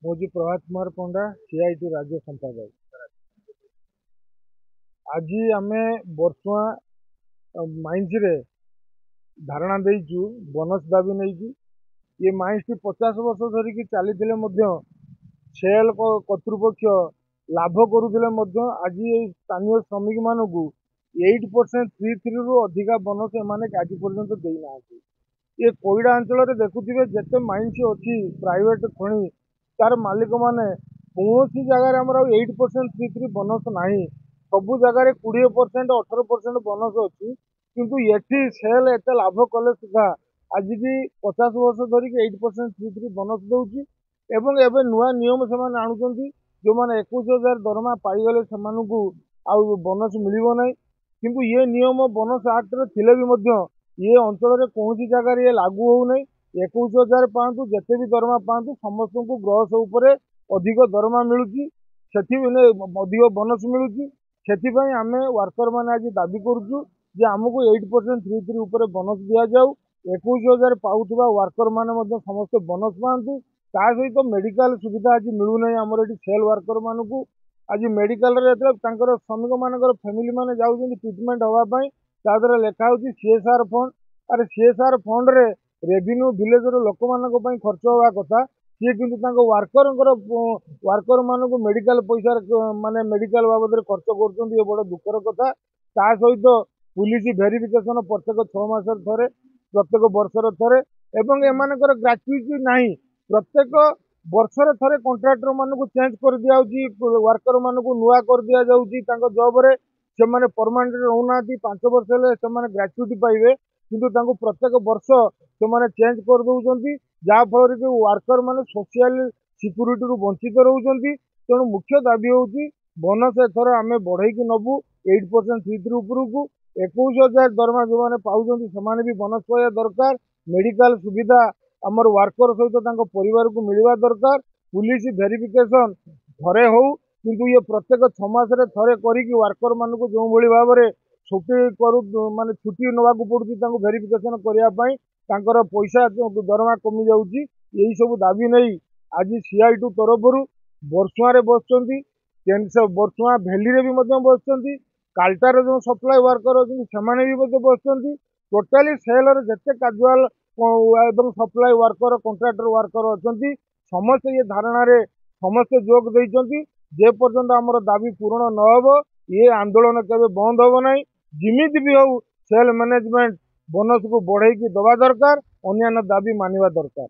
मुझे प्रभात कुमार पंडा सीआईटी राज्य संपादक। आज आम बर्षुआ माइंस रे धारणा देचु बोनस दाबी नहीं। ये माइंस टी 50 वर्ष धरिकी चली सेल कर्तृपक्ष लाभ करुले आज स्थानीय श्रमिक मानक 8% 3 रु अधिका बोनस एम आज पर्यंत देना। ये कोईडा अंचल देखुवे जिते माइंस अच्छी प्राइवेट खनि तार मालिक मैंने कौन जगार 8% 3 बोनस ना सबू जगार 20% 18% बोनस अच्छी किंतु ये सेल एत लाभ कले सुधा आज भी 50 वर्ष धरिक 8% 3 बोनस दौर एवं एवं नुआ नियम से आणुंट जो मैंने 21,000 दरमा पाईगले से बोनस मिल ना किंतु ये नियम बोनस आक्ट रे भी ये अंचल कौन जगार ये लागू होना। 21,000 पातु जिते भी दरमा पातु समस्त को ग्रस उपर अधिक दरमा मिलूँ अधिक बोनस मिलूँ से आम वर्कर मैंने आज दाबी करुचु जे आमको 8% 3 उपर बोनस दि जाऊ 21,000 पाऊा वर्कर मैंने समस्त बोनस पातु ता सहित मेडिकल सुविधा आज मिलूना आमर ये सेल वर्कर मानक आज मेडिकल श्रमिक मान फैमिली मैंने जाऊँ ट्रिटमेंट हाँपाई तादर लिखाऊ सीएसआर फंड अरे सीएसआर फंड रे रेवेन्यू विलेज लोक मान खर्च हवा कथा सी किंतु वर्कर मानक मेडिकल पैसा माने मेडिकल बाबद खर्च कर बड़ दुखर कथा। ता सहित पुलिस वेरिफिकेशन प्रत्येक 6 मास थे प्रत्येक वर्षर थे एवं एमानकर ग्रेच्युटी ना प्रत्येक वर्षर थे कंट्राक्टर मानक चेंज कर दिया वर्कर मानक नुआ कर दि जाऊँगी जॉब रे से मैंने परमानेंट रोना 5 वर्ष से ग्रेच्युटी पाइबे किंतु प्रत्येक वर्ष से चेंज कर दौरान जहाँफल कि वर्कर मैंने सोशल सिक्यूरीटी रु वंचित रोचे। तेणु मुख्य दाबी हूँ बोनस एथर आम बढ़ई नबू 8% 3 उपरकू 21,000 दरमा जो मैंने पाँच से भी बोनस पाया दरकार। मेडिकल सुविधा आमर वर्कर सहित परिवार को मिलवा दरकार। पुलिस वेरिफिकेशन थे हो किंतु ये प्रत्येक 6 मास थे करी वर्कर मान जो भाव में छुट्टी करू माने छुट्टी नवा पड़ू वेरिफिकेशन करने पैसा दरमा कमी जाऊँगी। यही सब दाबी नहीं आज सीआईटी तरफ बर्षुआ बस बर्षुआ भैली भी बस काल्टार जो सप्लाई वर्कर अच्छे भी बस टोटाली सेलर जिते काजुआल सप्लाई वर्कर कंट्राक्टर वर्कर अच्छा समस्त ये धारणा समस्ते जोग देते जे पर्यंत आमर दाबी पूरण नहब ये आंदोलन केवे बंद हम ना। जिमिति भी हो सेल मैनेजमेंट बोनस को बढ़ई दवा दरकार अन्य दाबी मानिबा दरकार।